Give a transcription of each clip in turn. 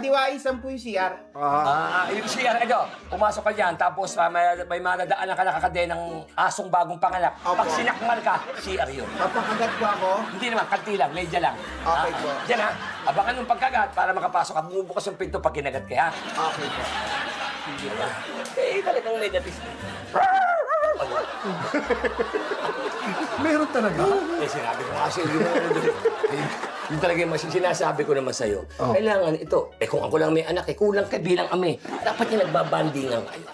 Diwais ang po yung CR. Yung siya, ito, pumasok ka dyan, tapos may madadaanan ka na kakadenang asong bagong panganak. Opo. Pag sinakmal ka, CR yun. Papakagat po ako. Hindi naman, kanti lang, medya lang. Okay po. Diyan ha, abangan yung pagkagat para makapasok ka. Bumubukas yung pinto pag kinagat ka, ha? Okay po. Talagang negative. Meron talaga? Sinabi ko kasi, yung talaga yung sinasabi ko naman sa'yo. Kailangan ito, kung ako lang may anak, kulang ka bilang ami. Dapat yung nagbabandingan kayo.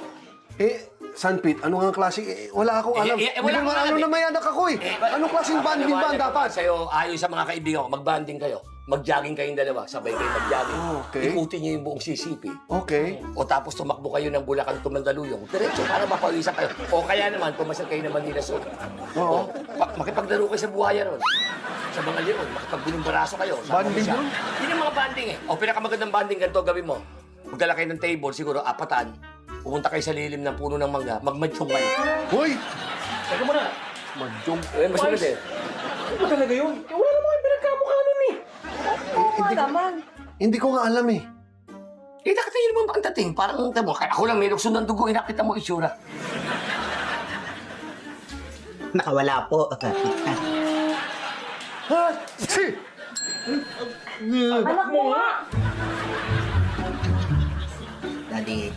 Sanpit, ano nga klase? Wala akong alam. Wala Hindi naman akong ano alam, na may anak ako eh. Anong klaseng banding ba dapat? Sa'yo, ayon sa mga kaibigan ko, magbanding kayo. Mag-jogging kayong dalawa, sabay kayo mag-jogging. Okay. Ikutin niyo yung buong CCP. Okay. O tapos tumakbo kayo ng Bulacan to Mandaluyong. Diretso para mapawisan kayo. O kaya naman, pumasal kayo ng Manila Sur. Oo. Makipaglaro kayo sa buhaya ron. Sa mga leon, makipagbulumbaraso kayo. Banding yun? Yun yung mga banding eh. O pinakamagandang banding ganito gawin mo. Magdala kayo ng table, siguro apatan. Pumunta kayo sa lilim ng puno ng mangga, magmatsyong kayo. Hoy! Teka mo na. Madyong. Masunod eh. Ano ba talaga yun? Wala naman kayo pinagkamukha nun eh. Hindi ko nga alam eh. Nakita niyo naman ba ang dating? Parang tamo, ako lang may lukso ng dugo, nakita mo itsura. Nakawala po. Si! Anak mo nga! Daddy.